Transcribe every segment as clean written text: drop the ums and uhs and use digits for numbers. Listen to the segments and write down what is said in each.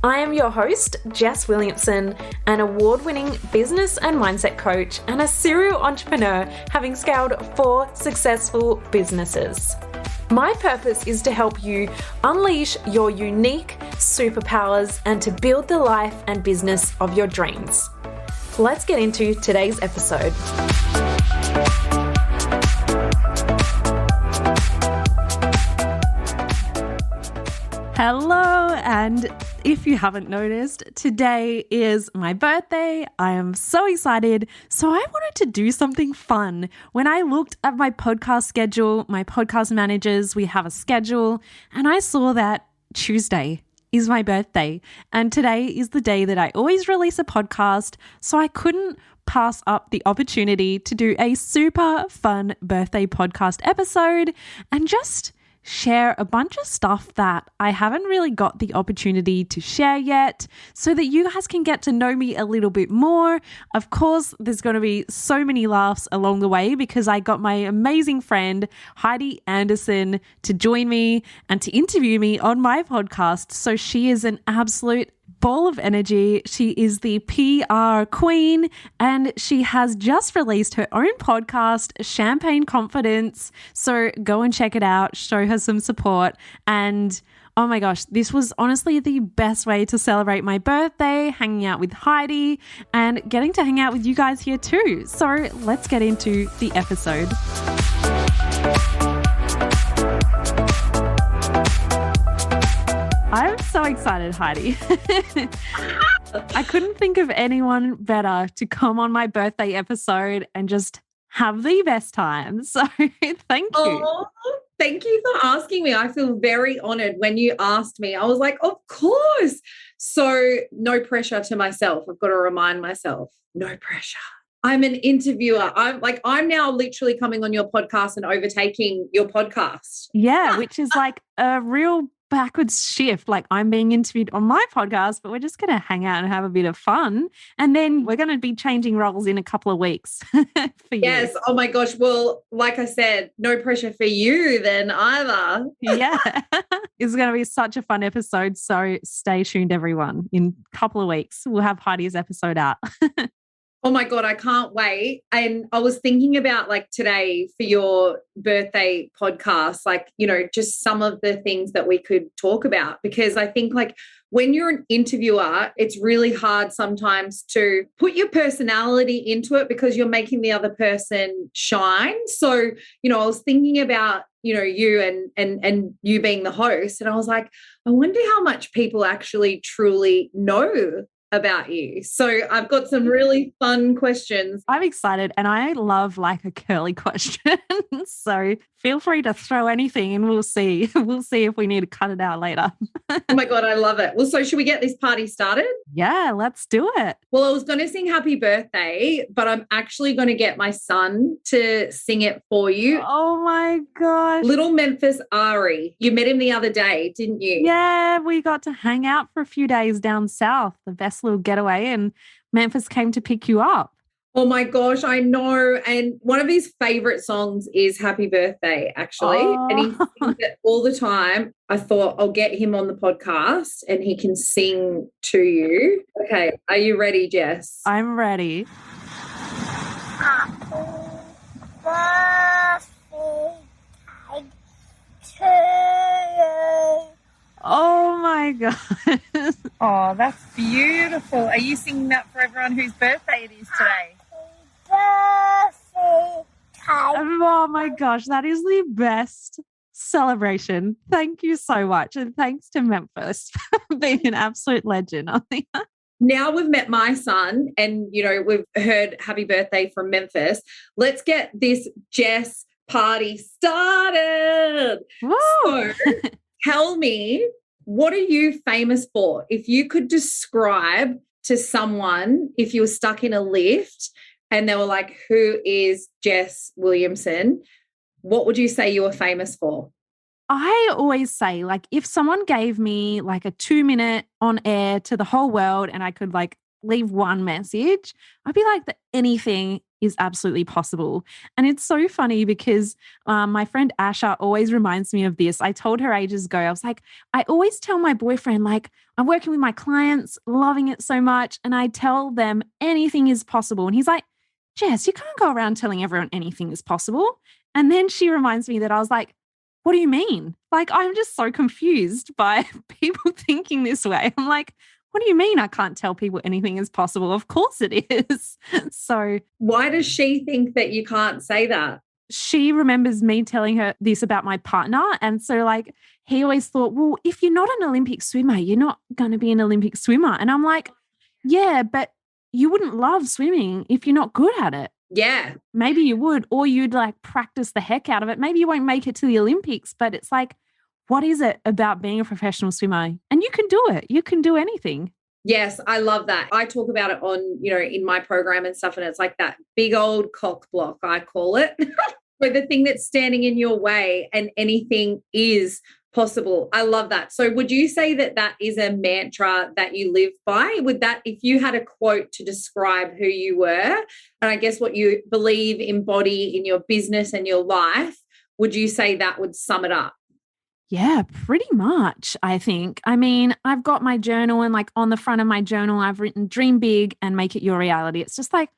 I am your host, Jess Williamson, an award-winning business and mindset coach and a serial entrepreneur having scaled 4 successful businesses. My purpose is to help you unleash your unique superpowers and to build the life and business of your dreams. Let's get into today's episode. Hello, and if you haven't noticed, today is my birthday. I am so excited. So I wanted to do something fun. When I looked at my podcast schedule, my podcast managers, we have a schedule, and I saw that Tuesday is my birthday. And today is the day that I always release a podcast. So I couldn't pass up the opportunity to do a super fun birthday podcast episode and just share a bunch of stuff that I haven't really got the opportunity to share yet so that you guys can get to know me a little bit more. Of course, there's going to be so many laughs along the way because I got my amazing friend Heidi Anderson to join me and to interview me on my podcast. So she is an absolute ball of energy. She is the PR queen and she has just released her own podcast, Champagne Confidence. So go and check it out, show her some support. And oh my gosh, this was honestly the best way to celebrate my birthday, hanging out with Heidi and getting to hang out with you guys here too. So let's get into the episode. I'm so excited, Heidi. I couldn't think of anyone better to come on my birthday episode and just have the best time. So thank you. Oh, thank you for asking me. I feel very honored when you asked me. I was like, of course. So no pressure to myself. I've got to remind myself, no pressure. I'm an interviewer. I'm now literally coming on your podcast and overtaking your podcast. Yeah, which is like a real backwards shift. Like I'm being interviewed on my podcast, but we're just going to hang out and have a bit of fun. And then we're going to be changing roles in a couple of weeks for you. Yes. Oh my gosh. Well, like I said, no pressure for you then either. Yeah. It's going to be such a fun episode. So stay tuned, everyone. In a couple of weeks, we'll have Heidi's episode out. Oh my God, I can't wait. And I was thinking about like today for your birthday podcast, like, just some of the things that we could talk about, because I think like when you're an interviewer, it's really hard sometimes to put your personality into it because you're making the other person shine. So, I was thinking about you and you being the host. And I was like, I wonder how much people actually truly know about you. So I've got some really fun questions. I'm excited and I love like a curly question. So feel free to throw anything and we'll see. We'll see if we need to cut it out later. Oh my God, I love it. Well, so should we get this party started? Yeah, let's do it. Well, I was going to sing happy birthday, but I'm actually going to get my son to sing it for you. Oh my gosh. Little Memphis Ari. You met him the other day, didn't you? Yeah, we got to hang out for a few days down south, the best little getaway, and Memphis came to pick you up. Oh my gosh, I know. And one of his favorite songs is Happy Birthday, actually. Oh. And he sings it all the time. I thought I'll get him on the podcast and he can sing to you. Okay, are you ready, Jess? I'm ready. Happy birthday to you. Oh my God. Oh, that's beautiful. Are you singing that for everyone whose birthday it is today? Birthday to Oh my gosh, that is the best celebration. Thank you so much. And thanks to Memphis for being an absolute legend. Now we've met my son and, we've heard happy birthday from Memphis. Let's get this Jess party started. Woo! So tell me, what are you famous for? If you could describe to someone, if you were stuck in a lift and they were like, who is Jess Williamson? What would you say you were famous for? I always say, like, if someone gave me like a 2-minute on air to the whole world and I could like leave one message, I'd be like, that anything is absolutely possible. And it's so funny because my friend Asha always reminds me of this. I told her ages ago, I was like, I always tell my boyfriend, like, I'm working with my clients, loving it so much. And I tell them anything is possible. And he's like, Jess, you can't go around telling everyone anything is possible. And then she reminds me that I was like, what do you mean? Like, I'm just so confused by people thinking this way. I'm like, what do you mean I can't tell people anything is possible? Of course it is. So why does she think that you can't say that? she remembers me telling her this about my partner. And so like he always thought, well, if you're not an Olympic swimmer, you're not going to be an Olympic swimmer. And I'm like, yeah, but you wouldn't love swimming if you're not good at it. Yeah. Maybe you would, or you'd like practice the heck out of it. Maybe you won't make it to the Olympics, but it's like, what is it about being a professional swimmer? And you can do it. You can do anything. Yes, I love that. I talk about it on, in my program and stuff, and it's like that big old cock block, I call it, where the thing that's standing in your way and anything is possible. I love that. So would you say that that is a mantra that you live by? Would that, if you had a quote to describe who you were, and I guess what you believe, embody in your business and your life, would you say that would sum it up? Yeah, pretty much, I think. I mean, I've got my journal and like on the front of my journal, I've written dream big and make it your reality. It's just like,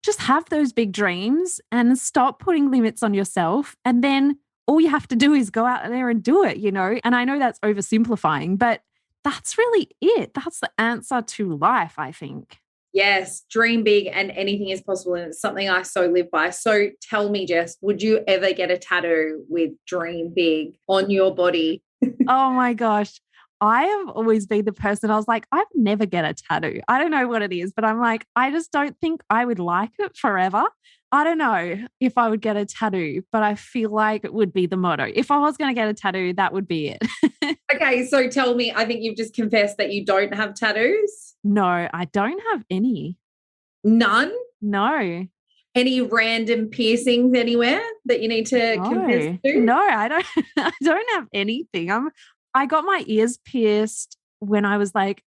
just have those big dreams and stop putting limits on yourself. And then all you have to do is go out there and do it, And I know that's oversimplifying, but that's really it. That's the answer to life, I think. Yes, dream big and anything is possible. And it's something I so live by. So tell me, Jess, would you ever get a tattoo with dream big on your body? Oh my gosh. I have always been the person, I was like, I'd never get a tattoo. I don't know what it is, but I'm like, I just don't think I would like it forever. I don't know if I would get a tattoo, but I feel like it would be the motto. If I was going to get a tattoo, that would be it. Okay, so tell me, I think you've just confessed that you don't have tattoos. No, I don't have any. None? No. Any random piercings anywhere that you need to confess to? No, I don't. I don't have anything. I got my ears pierced when I was like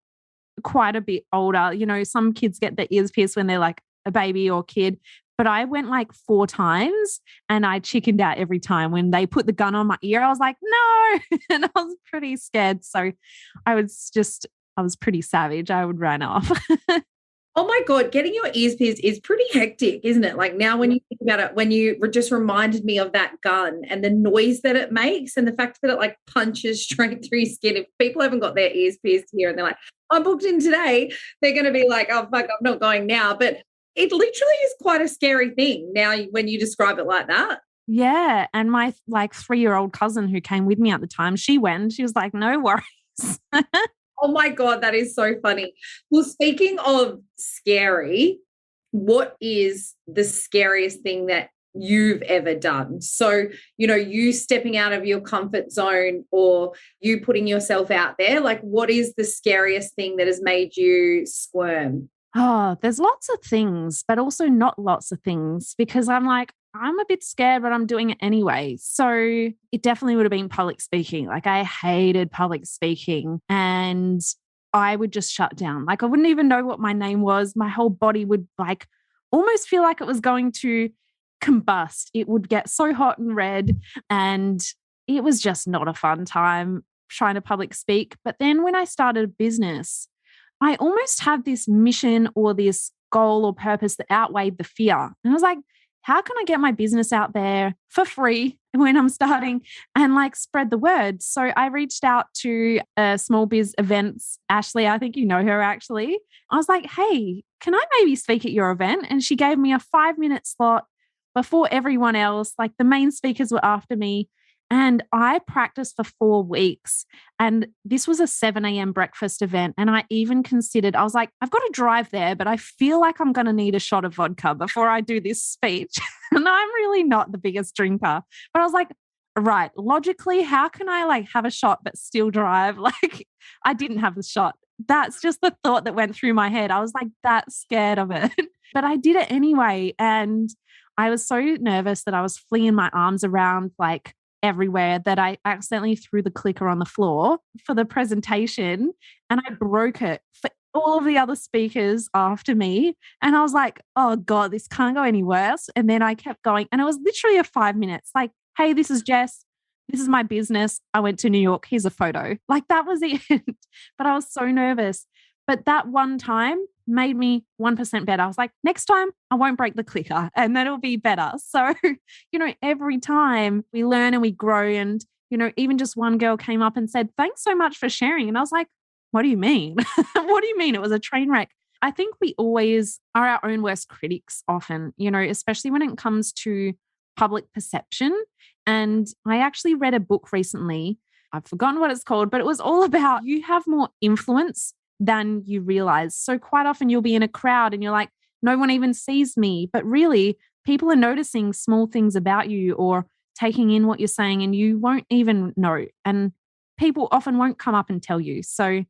quite a bit older. Some kids get their ears pierced when they're like a baby or kid, but I went like 4 times and I chickened out every time. When they put the gun on my ear, I was like, no, and I was pretty scared. So I was pretty savage. I would run off. Oh my God, getting your ears pierced is pretty hectic, isn't it? Like now when you think about it, when you just reminded me of that gun and the noise that it makes and the fact that it like punches straight through your skin. If people haven't got their ears pierced here and they're like, I'm booked in today, they're going to be like, oh, fuck, I'm not going now. But it literally is quite a scary thing now when you describe it like that. Yeah. And my like 3-year-old cousin who came with me at the time, she went, she was like, no worries. Oh my God, that is so funny. Well, speaking of scary, what is the scariest thing that you've ever done? So, you stepping out of your comfort zone or you putting yourself out there, like what is the scariest thing that has made you squirm? Oh, there's lots of things, but also not lots of things because I'm like, I'm a bit scared, but I'm doing it anyway. So it definitely would have been public speaking. Like I hated public speaking and I would just shut down. Like I wouldn't even know what my name was. My whole body would like almost feel like it was going to combust. It would get so hot and red and it was just not a fun time trying to public speak. But then when I started a business, I almost had this mission or this goal or purpose that outweighed the fear. And I was like, how can I get my business out there for free when I'm starting and like spread the word? So I reached out to small biz events. Ashley, I think you know her actually. I was like, hey, can I maybe speak at your event? And she gave me a 5-minute slot before everyone else. Like the main speakers were after me. And I practiced for 4 weeks. And this was a 7 a.m. breakfast event. And I even considered, I was like, I've got to drive there, but I feel like I'm going to need a shot of vodka before I do this speech. And I'm really not the biggest drinker. But I was like, right, logically, how can I like have a shot but still drive? Like I didn't have the shot. That's just the thought that went through my head. I was like that scared of it. But I did it anyway. And I was so nervous that I was flinging my arms around like everywhere that I accidentally threw the clicker on the floor for the presentation and I broke it. all of the other speakers after me. And I was like, oh God, this can't go any worse. And then I kept going. And it was literally a 5 minutes like, hey, this is Jess. This is my business. I went to New York. Here's a photo. Like that was it. But I was so nervous. But that one time made me 1% better. I was like, next time I won't break the clicker and then it'll be better. So, every time we learn and we grow. And, even just one girl came up and said, thanks so much for sharing. And I was like, what do you mean? What do you mean? It was a train wreck. I think we always are our own worst critics often, especially when it comes to public perception. And I actually read a book recently. I've forgotten what it's called, but it was all about you have more influence than you realize. So quite often you'll be in a crowd and you're like, no one even sees me. But really, people are noticing small things about you or taking in what you're saying and you won't even know. And people often won't come up and tell you. So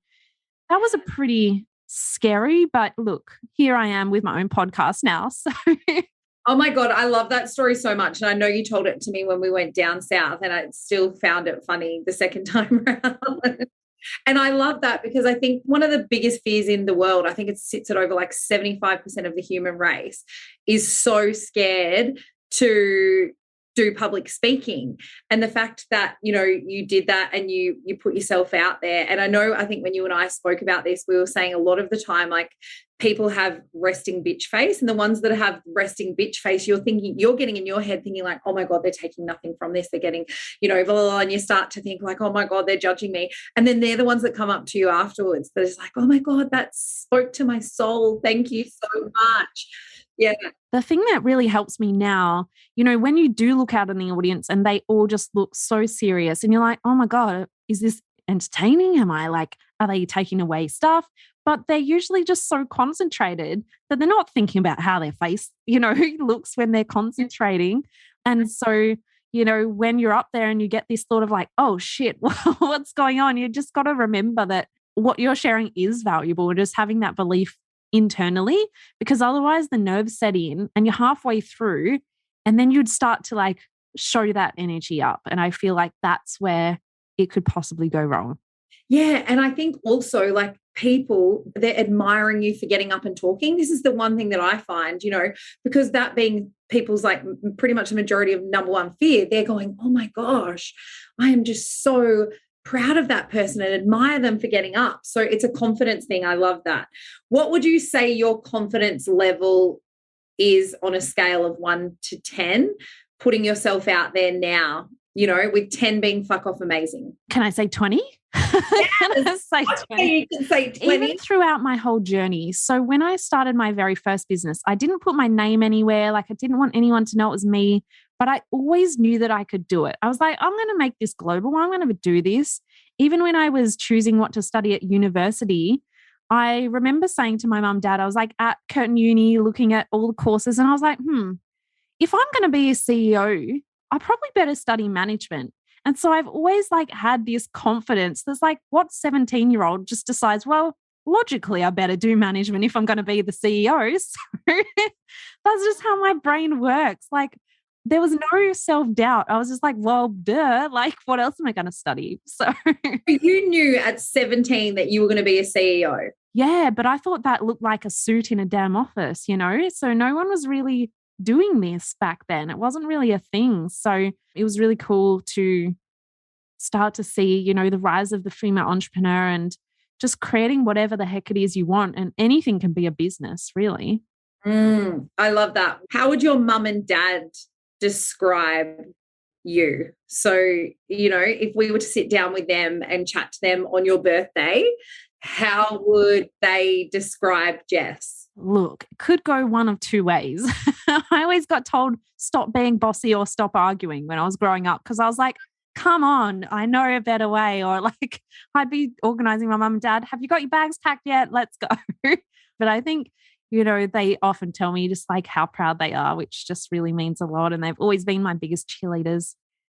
that was a pretty scary, but look, here I am with my own podcast now. So oh my God, I love that story so much. And I know you told it to me when we went down south and I still found it funny the second time around. And I love that because I think one of the biggest fears in the world, I think it sits at over like 75% of the human race, is so scared to do public speaking. And the fact that, you did that and you put yourself out there. And I think when you and I spoke about this, we were saying a lot of the time, like people have resting bitch face, and the ones that have resting bitch face, you're getting in your head thinking like, oh my God, they're taking nothing from this. They're getting, blah, blah, blah, and you start to think like, oh my God, they're judging me. And then they're the ones that come up to you afterwards. That is like, oh my God, that spoke to my soul. Thank you so much. Yeah. The thing that really helps me now, when you do look out in the audience and they all just look so serious and you're like, oh my God, is this entertaining? Are they taking away stuff? But they're usually just so concentrated that they're not thinking about how their face, looks when they're concentrating. And so, when you're up there and you get this thought of like, oh shit, what's going on? You just got to remember that what you're sharing is valuable, and just having that belief internally, because otherwise the nerves set in and you're halfway through and then you'd start to like show that energy up. And I feel like that's where it could possibly go wrong. Yeah. And I think also like people, they're admiring you for getting up and talking. This is the one thing that I find, because that being people's like pretty much the majority of number one fear, they're going, oh my gosh, I am just so proud of that person and admire them for getting up. So it's a confidence thing. I love that. What would you say your confidence level is on a scale of 1 to 10, putting yourself out there now, with 10 being fuck off amazing? Can I say 20? Yes. Can I say 20? You can say 20. Even throughout my whole journey. So when I started my very first business, I didn't put my name anywhere. Like I didn't want anyone to know it was me, but I always knew that I could do it. I was like, I'm going to make this global. I'm going to do this. Even when I was choosing what to study at university, I remember saying to my mum, dad, I was like at Curtin Uni looking at all the courses and I was like, if I'm going to be a CEO, I probably better study management. And so I've always like had this confidence. There's like, what 17-year-old just decides, well, logically, I better do management if I'm going to be the CEO. So that's just how my brain works. Like there was no self-doubt. I was just like, well, duh, like what else am I going to study? So you knew at 17 that you were going to be a CEO. Yeah, but I thought that looked like a suit in a damn office, So no one was really doing this back then. It wasn't really a thing. So it was really cool to start to see, the rise of the female entrepreneur and just creating whatever the heck it is you want. And anything can be a business, really. I love that. How would your mum and dad describe you? So, if we were to sit down with them and chat to them on your birthday, how would they describe Jess? Look, it could go one of two ways. I always got told stop being bossy or stop arguing when I was growing up because I was like, come on, I know a better way. Or like I'd be organizing my mum and dad, have you got your bags packed yet? Let's go. But I think, they often tell me just like how proud they are, which just really means a lot. And they've always been my biggest cheerleaders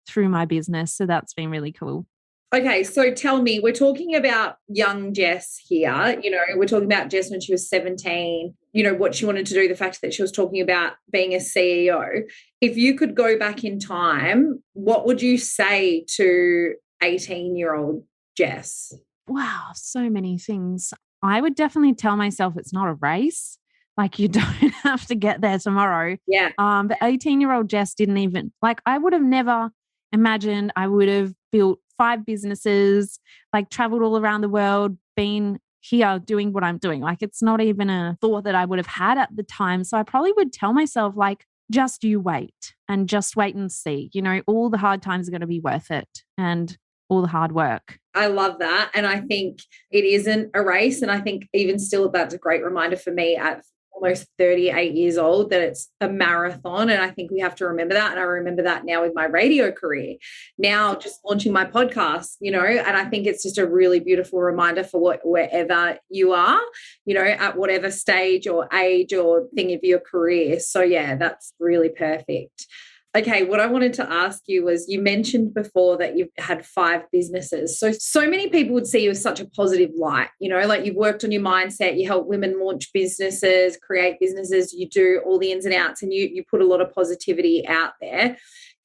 through my business. So that's been really cool. Okay, so tell me, we're talking about young Jess here. We're talking about Jess when she was 17, what she wanted to do, the fact that she was talking about being a CEO. If you could go back in time, what would you say to 18-year-old Jess? Wow, so many things. I would definitely tell myself it's not a race. Like you don't have to get there tomorrow. Yeah. But 18-year-old Jess didn't even, like I would have never imagined I would have built 5 businesses, like traveled all around the world, been here doing what I'm doing. Like it's not even a thought that I would have had at the time. So I probably would tell myself like, just you wait and just wait and see, all the hard times are going to be worth it and all the hard work. I love that. And I think it isn't a race. And I think even still, that's a great reminder for me at almost 38 years old that it's a marathon. And I think we have to remember that. And I remember that now with my radio career, now just launching my podcast, and I think it's just a really beautiful reminder for wherever you are, at whatever stage or age or thing of your career. So yeah, that's really perfect. Okay, what I wanted to ask you was, you mentioned before that you've had 5 businesses. So many people would see you as such a positive light, like you've worked on your mindset, you help women launch businesses, create businesses, you do all the ins and outs, and you put a lot of positivity out there.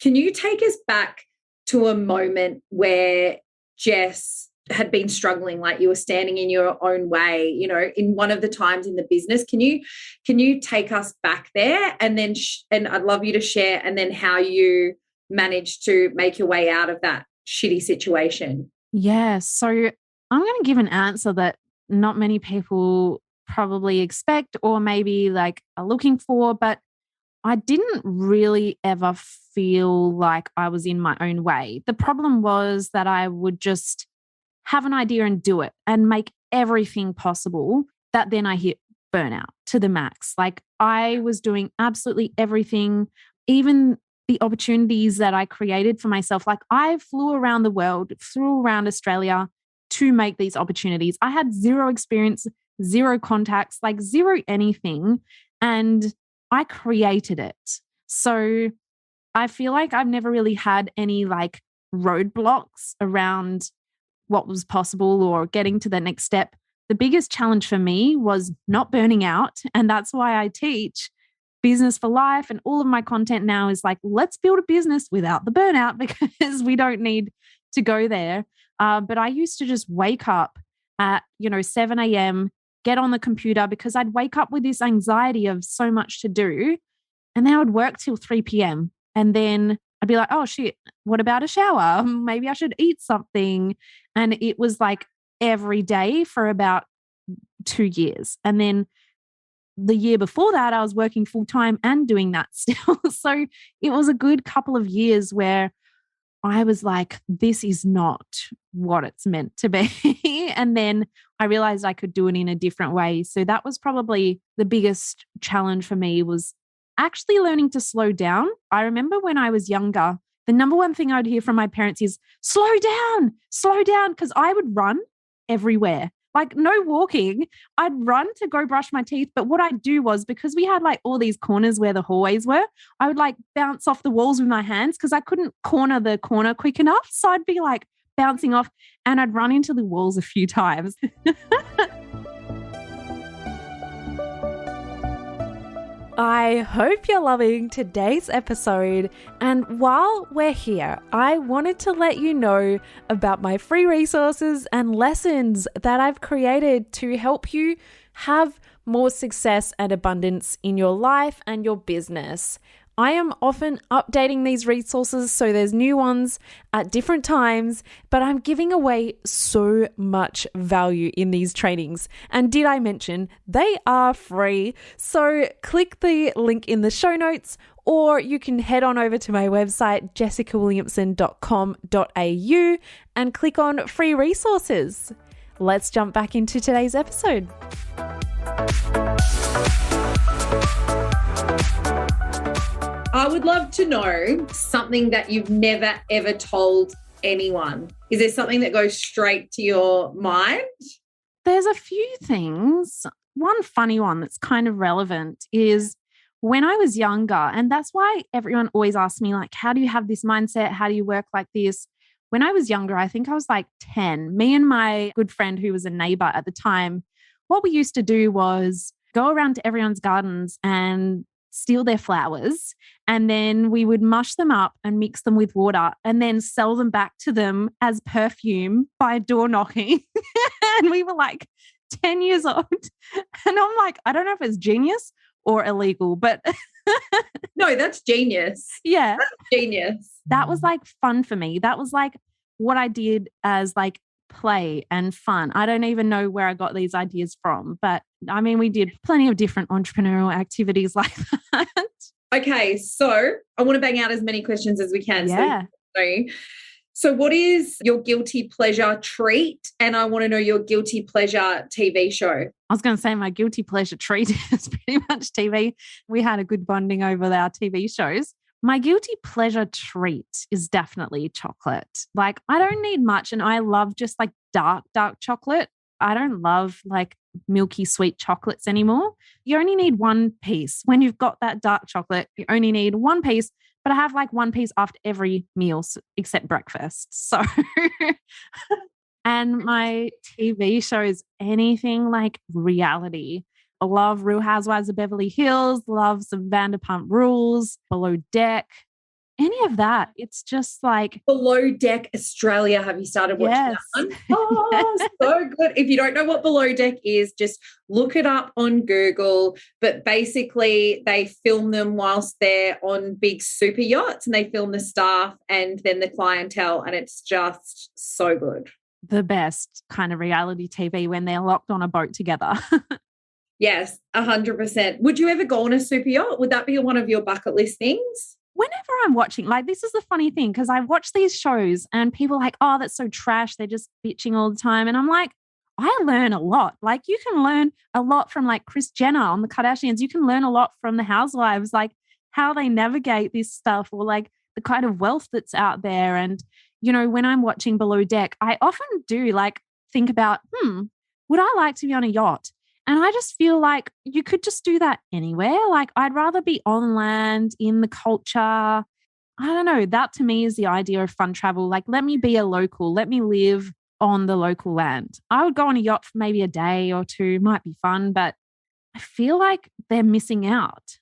Can you take us back to a moment where Jess had been struggling, like you were standing in your own way, in one of the times in the business? Can you take us back there, and then and I'd love you to share, and then how you managed to make your way out of that shitty situation? Yeah. So I'm going to give an answer that not many people probably expect or maybe like are looking for, but I didn't really ever feel like I was in my own way. The problem was that I would just have an idea and do it and make everything possible, that then I hit burnout to the max. Like I was doing absolutely everything, even the opportunities that I created for myself. Like I flew around the world, flew around Australia to make these opportunities. I had zero experience, zero contacts, like zero anything. And I created it. So I feel like I've never really had any like roadblocks around what was possible or getting to the next step. The biggest challenge for me was not burning out. And that's why I teach business for life. And all of my content now is like, let's build a business without the burnout, because we don't need to go there. But I used to just wake up at, 7 a.m., get on the computer, because I'd wake up with this anxiety of so much to do. And then I would work till 3 p.m. And then I'd be like, oh shit, what about a shower? Maybe I should eat something. And it was like every day for about 2 years. And then the year before that, I was working full time and doing that still. So it was a good couple of years where I was like, this is not what it's meant to be. And then I realized I could do it in a different way. So that was probably the biggest challenge for me, was actually learning to slow down. I remember when I was younger, the number one thing I'd hear from my parents is slow down, because I would run everywhere. Like no walking, I'd run to go brush my teeth. But what I'd do was, because we had like all these corners where the hallways were, I would like bounce off the walls with my hands because I couldn't corner the corner quick enough. So I'd be like bouncing off and I'd run into the walls a few times. I hope you're loving today's episode. And while we're here, I wanted to let you know about my free resources and lessons that I've created to help you have more success and abundance in your life and your business. I am often updating these resources, so there's new ones at different times, but I'm giving away so much value in these trainings. And did I mention they are free? So click the link in the show notes, or you can head on over to my website, jessicawilliamson.com.au, and click on free resources. Let's jump back into today's episode. I would love to know something that you've never, ever told anyone. Is there something that goes straight to your mind? There's a few things. One funny one that's kind of relevant is when I was younger, and that's why everyone always asks me, like, how do you have this mindset? How do you work like this? When I was younger, I think I was like 10, me and my good friend who was a neighbor at the time, what we used to do was go around to everyone's gardens and steal their flowers, and then we would mush them up and mix them with water and then sell them back to them as perfume by door knocking. And we were like 10 years old. And I'm like, I don't know if it's genius or illegal, but No, that's genius. yeah, That's genius. that was like fun for me. That was like what I did as like play and fun. I don't even know where I got these ideas from, but I mean, we did plenty of different entrepreneurial activities like that. Okay, so I want to bang out as many questions as we can. Yeah. So what is your guilty pleasure treat? And I want to know your guilty pleasure TV show. I was going to say my guilty pleasure treat is pretty much TV. We had a good bonding over our TV shows. My guilty pleasure treat is definitely chocolate. Like, I don't need much, and I love just like dark chocolate. I don't love like milky sweet chocolates anymore. You only need one piece. When you've got that dark chocolate, you only need one piece, but I have like one piece after every meal except breakfast. So, and my TV shows, anything like reality. I love Real Housewives of Beverly Hills, love some Vanderpump Rules, Below Deck, any of that. It's just like Below Deck Australia. Have you started watching that one? Oh, so good. If you don't know what Below Deck is, just look it up on Google. But basically, they film them whilst they're on big super yachts, and they film the staff and then the clientele, and it's just so good. The best kind of reality TV when they're locked on a boat together. Yes, 100%. Would you ever go on a super yacht? Would that be one of your bucket list things? Whenever I'm watching, like, this is the funny thing, because I watch these shows and people are like, oh, that's so trash. They're just bitching all the time. And I'm like, I learn a lot. Like, you can learn a lot from like Kris Jenner on the Kardashians. You can learn a lot from the housewives, like how they navigate this stuff, or like the kind of wealth that's out there. And, you know, when I'm watching Below Deck, I often do like think about, would I like to be on a yacht? And I just feel like you could just do that anywhere. Like, I'd rather be on land, in the culture. I don't know. That to me is the idea of fun travel. Like, let me be a local. Let me live on the local land. I would go on a yacht for maybe a day or two. Might be fun, but I feel like they're missing out.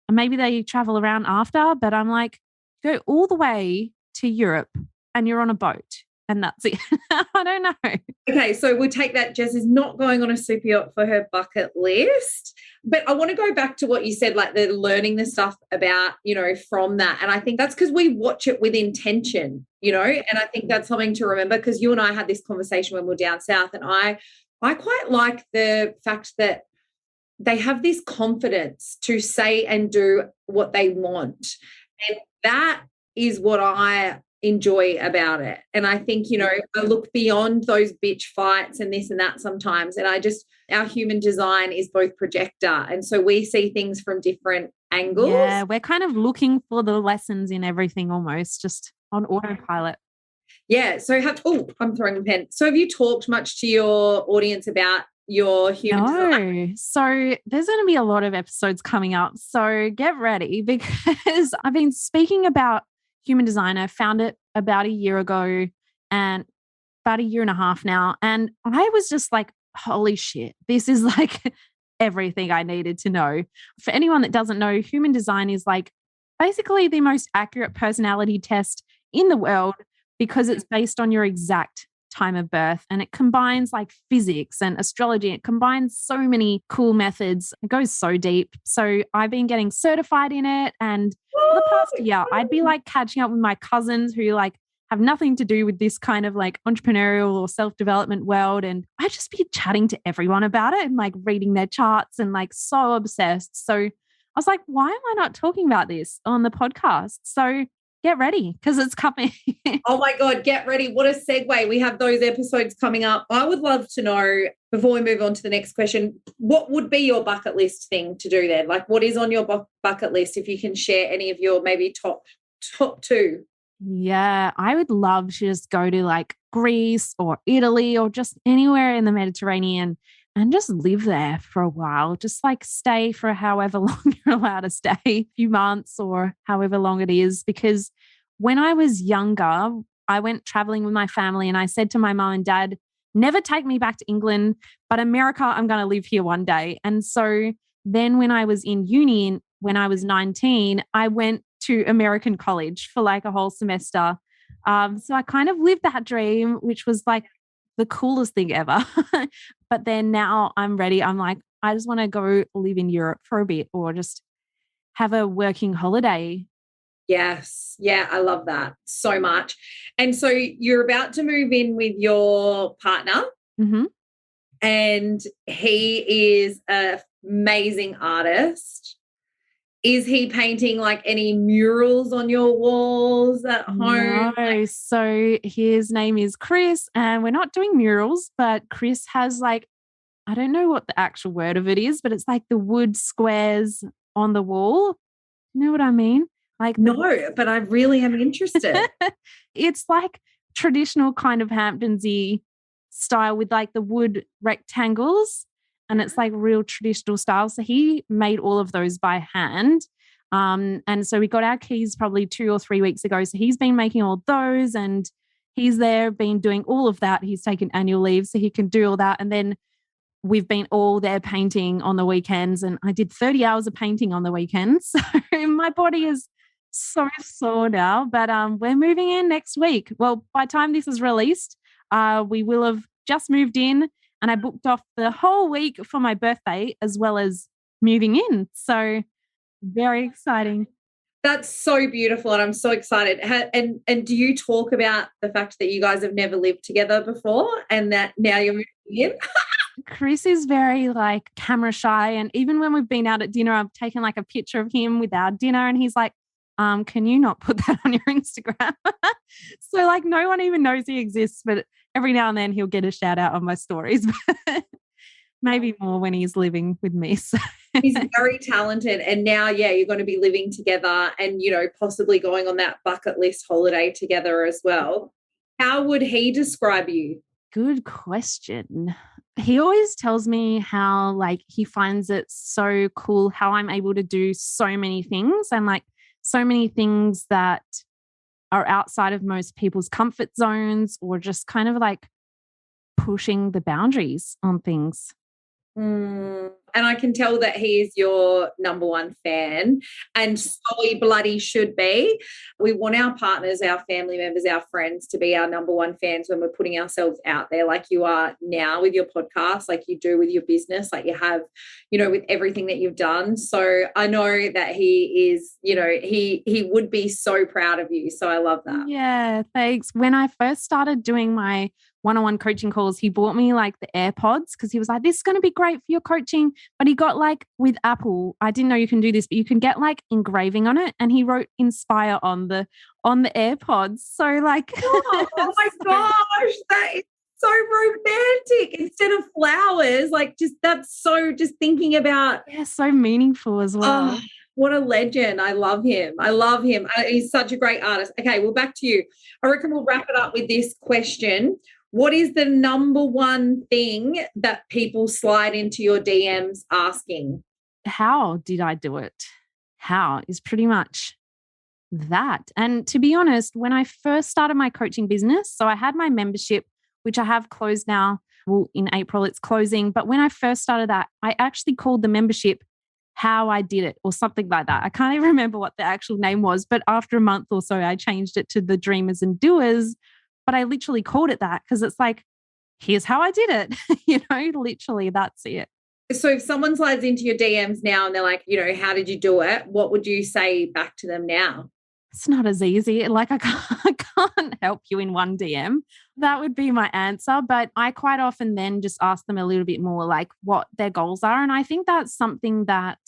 And maybe they travel around after, but I'm like, go all the way to Europe and you're on a boat. And that's it. I don't know. Okay, so we'll take that. Jess is not going on a super yacht for her bucket list. But I want to go back to what you said, like the learning the stuff about, you know, from that. And I think that's because we watch it with intention, you know, and I think that's something to remember, because you and I had this conversation when we were down south, and I quite like the fact that they have this confidence to say and do what they want. And that is what I enjoy about it. And I think, you know, I look beyond those bitch fights and this and that sometimes. And our human design is both projector. And so we see things from different angles. Yeah, we're kind of looking for the lessons in everything almost, just on autopilot. Yeah. So I'm throwing a pen. So have you talked much to your audience about your human design? So there's going to be a lot of episodes coming up. So get ready, because I've been speaking about human design. I found it about a year ago, and about a year and a half now. And I was just like, holy shit, this is like everything I needed to know. For anyone that doesn't know, human design is like basically the most accurate personality test in the world, because it's based on your exact time of birth, and it combines like physics and astrology. It combines so many cool methods. It goes so deep. So I've been getting certified in it, and for the past year I'd be like catching up with my cousins who like have nothing to do with this kind of like entrepreneurial or self-development world, and I'd just be chatting to everyone about it and like reading their charts and like so obsessed. So I was like, why am I not talking about this on the podcast? So get ready, because it's coming. Oh my God, get ready. What a segue. We have those episodes coming up. I would love to know, before we move on to the next question, what would be your bucket list thing to do then? Like, what is on your bucket list, if you can share any of your maybe top two? Yeah, I would love to just go to like Greece or Italy or just anywhere in the Mediterranean and just live there for a while. Just like stay for however long you're allowed to stay, a few months or however long it is. Because when I was younger, I went traveling with my family, and I said to my mom and dad, never take me back to England, but America, I'm going to live here one day. And so then when I was in uni, when I was 19, I went to American college for like a whole semester. So I kind of lived that dream, which was like the coolest thing ever. But then now I'm ready. I'm like, I just want to go live in Europe for a bit or just have a working holiday. Yes. Yeah, I love that so much. And so you're about to move in with your partner, Mm-hmm. and he is an amazing artist. Is he painting like any murals on your walls at home? No. So his name is Chris, and we're not doing murals, but Chris has like, I don't know what the actual word of it is, but it's like the wood squares on the wall. You know what I mean? Like No, but I really am interested. it's like traditional kind of Hamptonsy style with like the wood rectangles, and it's like real traditional style. So he made all of those by hand. And so we got our keys probably 2 or 3 weeks ago. So he's been making all those, and he's there, been doing all of that. He's taken annual leave so he can do all that. And then we've been all there painting on the weekends, and I did 30 hours of painting on the weekends. So my body is so sore now, but we're moving in next week. Well, by the time this is released, we will have just moved in, and I booked off the whole week for my birthday as well as moving in. So very exciting. That's so beautiful, and I'm so excited. And do you talk about the fact that you guys have never lived together before, and that now you're moving in? Chris is very like camera shy, and even when we've been out at dinner, I've taken like a picture of him with our dinner, and he's like, can you not put that on your Instagram? So like no one even knows he exists, but every now and then he'll get a shout out on my stories. Maybe more when he's living with me. So. He's very talented, and now, yeah, you're going to be living together and, you know, possibly going on that bucket list holiday together as well. How would he describe you? Good question. He always tells me how like he finds it so cool how I'm able to do so many things, and like so many things that are outside of most people's comfort zones, or just kind of like pushing the boundaries on things. And I can tell that he is your number one fan, and so he bloody should be. We want our partners, our family members, our friends to be our number one fans when we're putting ourselves out there, like you are now with your podcast, like you do with your business, like you have, you know, with everything that you've done. So I know that he is, you know, he would be so proud of you. So I love that. Yeah, thanks. When I first started doing my one-on-one coaching calls, he bought me like the AirPods because he was like, this is going to be great for your coaching. But he got like with Apple, I didn't know you can do this, but you can get like engraving on it. And he wrote inspire on the AirPods. So like, Oh my gosh, that is so romantic. Instead of flowers, like just that's so just thinking about. Yeah, so meaningful as well. Oh, what a legend. I love him. He's such a great artist. Okay, well, back to you. I reckon we'll wrap it up with this question. What is the number one thing that people slide into your DMs asking? How did I do it? How is pretty much that. And to be honest, when I first started my coaching business, so I had my membership, which I have closed now. Well, in April, it's closing. But when I first started that, I actually called the membership How I Did It or something like that. I can't even remember what the actual name was. But after a month or so, I changed it to the Dreamers and Doers. But I literally called it that because it's like, here's how I did it. You know, literally, that's it. So if someone slides into your DMs now and they're like, you know, how did you do it? What would you say back to them now? It's not as easy. Like I can't help you in one DM. That would be my answer. But I quite often then just ask them a little bit more like what their goals are. And I think that's something that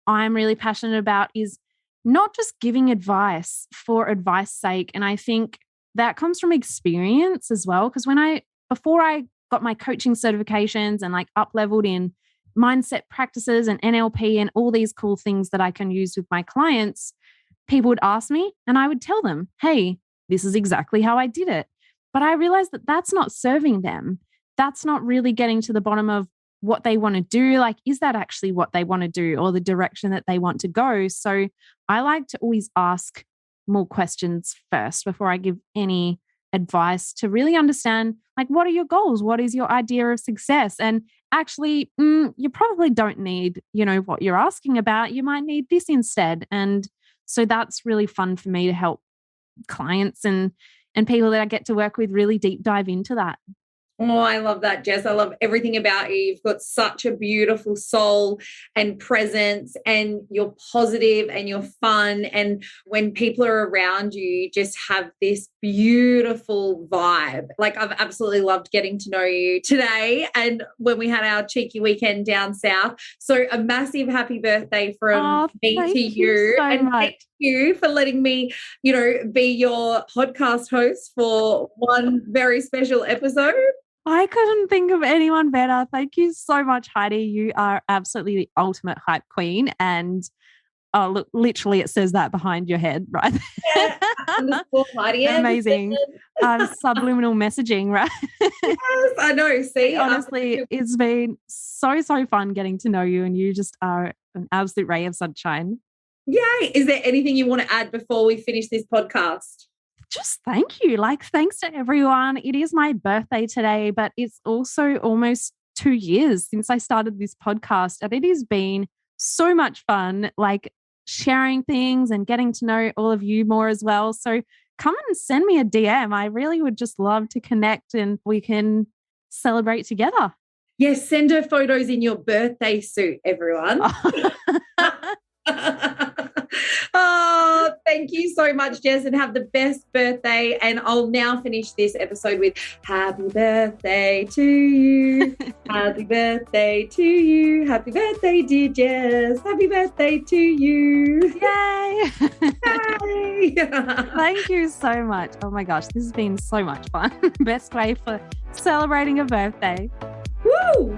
I'm really passionate about, is not just giving advice for advice sake. And I think that comes from experience as well. Because before I got my coaching certifications and like up leveled in mindset practices and NLP and all these cool things that I can use with my clients, people would ask me and I would tell them, hey, this is exactly how I did it. But I realized that that's not serving them. That's not really getting to the bottom of what they want to do. Like, is that actually what they want to do or the direction that they want to go? So I like to always ask more questions first before I give any advice, to really understand, like, what are your goals? What is your idea of success? And actually, you probably don't need, what you're asking about. You might need this instead. And so that's really fun for me to help clients and people that I get to work with really deep dive into that. Oh, I love that, Jess. I love everything about you. You've got such a beautiful soul and presence, and you're positive and you're fun. And when people are around you, you just have this beautiful vibe. Like, I've absolutely loved getting to know you today and when we had our cheeky weekend down south. So a massive happy birthday from me to you. So and much. thank you for letting me, be your podcast host for one very special episode. I couldn't think of anyone better. Thank you so much, Heidi. You are absolutely the ultimate hype queen. And look, literally it says that behind your head, right? Yeah, Heidi Amazing. Subliminal messaging, right? Yes, I know. See, honestly, it's been so fun getting to know you, and you just are an absolute ray of sunshine. Yay. Is there anything you want to add before we finish this podcast? Just thank you. Thanks to everyone. It is my birthday today, but it's also almost 2 years since I started this podcast. And it has been so much fun, sharing things and getting to know all of you more as well. So come and send me a DM. I really would just love to connect and we can celebrate together. Yes, send her photos in your birthday suit, everyone. Oh, thank you so much, Jess, and have the best birthday. And I'll now finish this episode with happy birthday to you. Happy birthday to you. Happy birthday, dear Jess. Happy birthday to you. Yay. Yay. Thank you so much. Oh my gosh, this has been so much fun. Best way for celebrating a birthday. Woo!